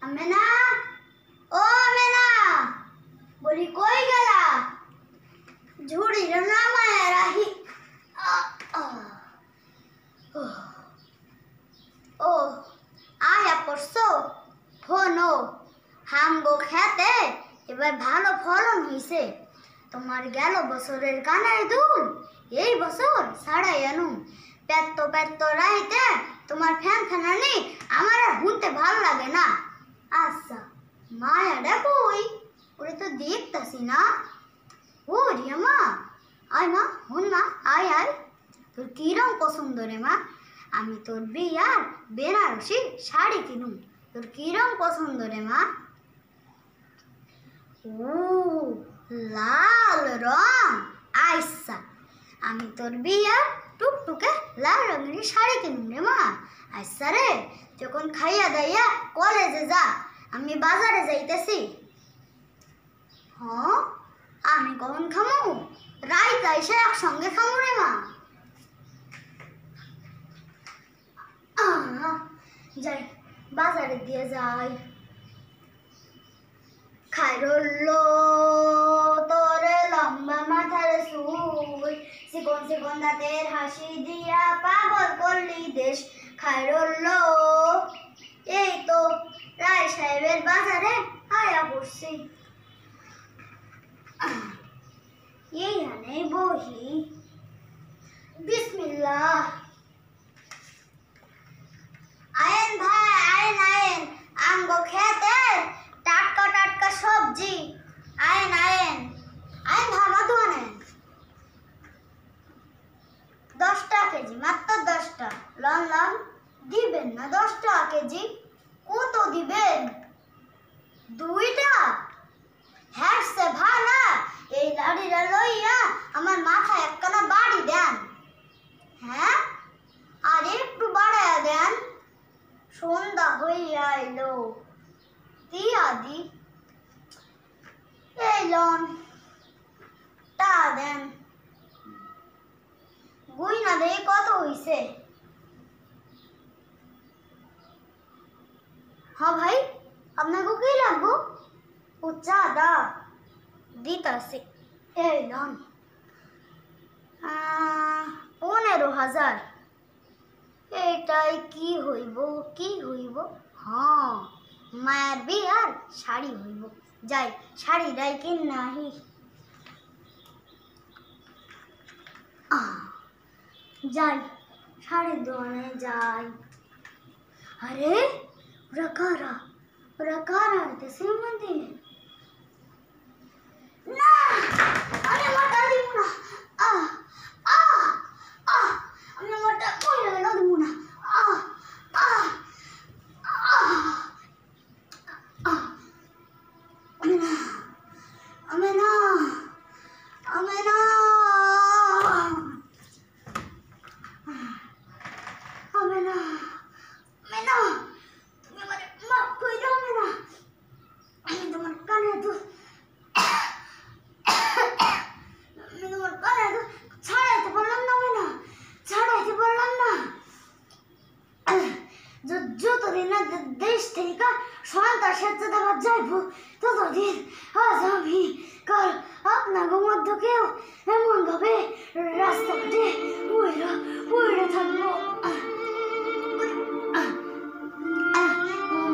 আমেনা, ও আমেনা, বলি কই গেলা? ঝুড়ি নামায় রাহি। ও আয়া পড়ছো? ফোনো হামগো খেতে এবার ভালো ফলন হইছে। তোমার গেল বছরের কানের দুল এই বছর ছাড়াই আনুম। পেত্ত পেত্ত রাইতে তোমার ফ্যান ফ্যানানি আমার আর শুনতে ভালো লাগে না। আচ্ছা মায়া কই? ওরে তো দেখতাছি না। ও রিয়া মা, আয় মা, হুন মা, আয় আয়। তোর কি রং পছন্দ রে মা? আমি তোর বিয়ার বেনারসি শাড়ি কিনুম। তোর কি রং পছন্দ রে মা? ও লাল রং। আইসা আমি তোর বিয়ার টুকটুকে লাল রঙের শাড়ি কিনুম রে মা। আইসা রে, যখন খাইয়া দাইয়া কলেজে যা, আমি বাজারে যাইতেছি। হ্যাঁ আমি কখন খামু? রাইত আইসা একসঙ্গে খামু রে মা। যাই বাজারে দিয়ে যাই। খাইরুল্লো তোরে লম্বা মাথার চুল, চিকন চিকন দাঁতের হাসি দিয়া পাগল করলি দেশ। খাইরুল্লো এই তো রায় সাহেবের বাজারে আয়া পড়ছি। এইখানে বহি। বিসমিল্লাহ। আয়েন ভাই, আয়েন আয়েন, আমগো খেতে টাটকা টাটকা সবজি। আয়েন আয়েন আয়েন ভাই, মধু আনেন। 10 টাকা কেজি, মাত্র 10 টাকা। লন লন দিবেন না 10 টাকা কেজি? কত দিবেন? 2টা? হ্যাঁ সে ভালো। এই লাড়িটা লইয়া আমার মাথায় একখানা বাড়ি দেন। হ্যাঁ আর একটু বাড়াইয়া দেন। সন্ধ্যা হইয়া এলো, দিয়া দি। এই লন টা দেন। গুইনা দেই কত হইছে? হ্যাঁ ভাই, আপনাকে কি লাগবো? ও চাঁদা দিতাছি। এই লন 15,000। এটাই কি হইব? কি হইব? হ্যাঁ মায়ের বিয়ার শাড়ি হইব। যাই শাড়িটাই কিন নাহি। যাই শাড়ির দোকানে যাই। আরে ওরা কারা? ওরা কারা হইতেছে মধ্যে? না আমি মোটা দিব না। আমি মোটা কইরা গেল দিব না। আমেনা, আমেনা, আমেনা, আমেনা, তুমি আমারে মাফ করে দাও আমেনা। আমি তোমার কানে তো ছাড়াইতে পারলাম না আমেনা, ছাড়াইতে পারলাম না। যতদিন না দেশ থেকে সন্তান সাথে দেওয়া যাইব, ততদিন আজ আমি কাল আপনাকে মধ্যে কেউ এমন ভাবে রাস্তাঘাটে উড়ে থাকবো।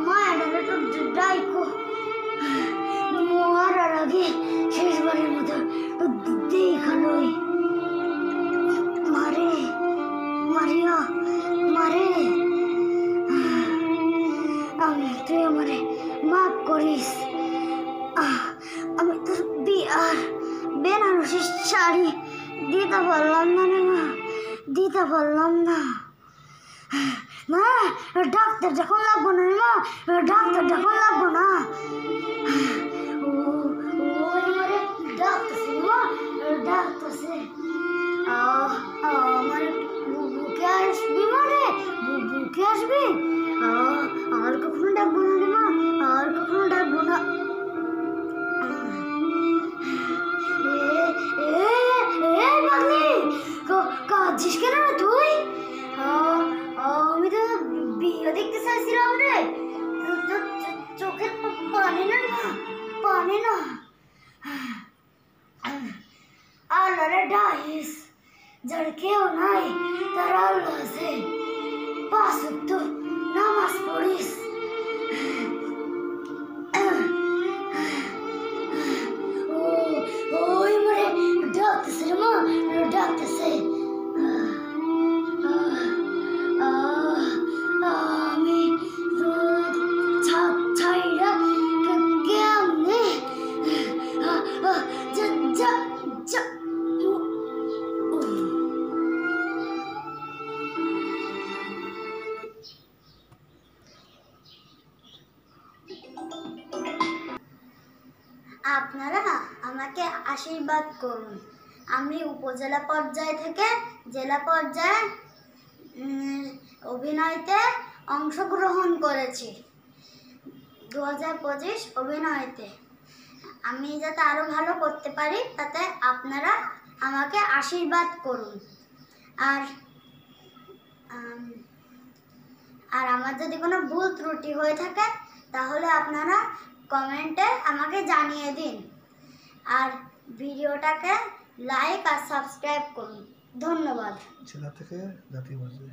মায়ের একটু ডাইকো মরার আগে শেষবারের মতো দেখালোই। মারে মারিয়া মারে, তুই আমারে মাফ করিস। আমি তোর বিয়ার বেনারসি শাড়ি দিতে পারলাম না রে মা, দিতে পারলাম না। না ডাক্তার যখন লাগবো না রে মা, ডাক্তার যখন লাগবো না। আমারে ডাক্তারছে মা, ডাক্তারছে। আমার বুকে আসবি মারে, বুকে আসবি। আর কখনো ডাকবো না রে মা, আর কখনো ডাকবো না। কাঁদছিস কেন তুই? আমি তো বিয়ে দেখতে চাইছিলাম রে। জানি না আল্লাহরে ডাইস যার কেউ নাই তার আল্লাহ আছে 5 ওয়াক্ত নামাজ পড়িস ওই মরে ডাকতেছে রে মা ডাকতেছে আমি ছাইরা কেমনে আপনারা আমাকে আশীর্বাদ করুন। আমি উপজেলা পর্যায় থেকে জেলা পর্যায়ে অভিনয়তে অংশগ্রহণ করেছি 2025 অভিনয়তে। আমি যাতে আরও ভালো করতে পারি তাতে আপনারা আমাকে আশীর্বাদ করুন। আর আমার যদি কোনো ভুল ত্রুটি হয়ে থাকে তাহলে আপনারা কমেন্টে আমাকে জানিয়ে দিন। আর ভিডিওটাকে লাইক আর সাবস্ক্রাইব করুন। ধন্যবাদ। ছেলে থেকে জাতি বাজে।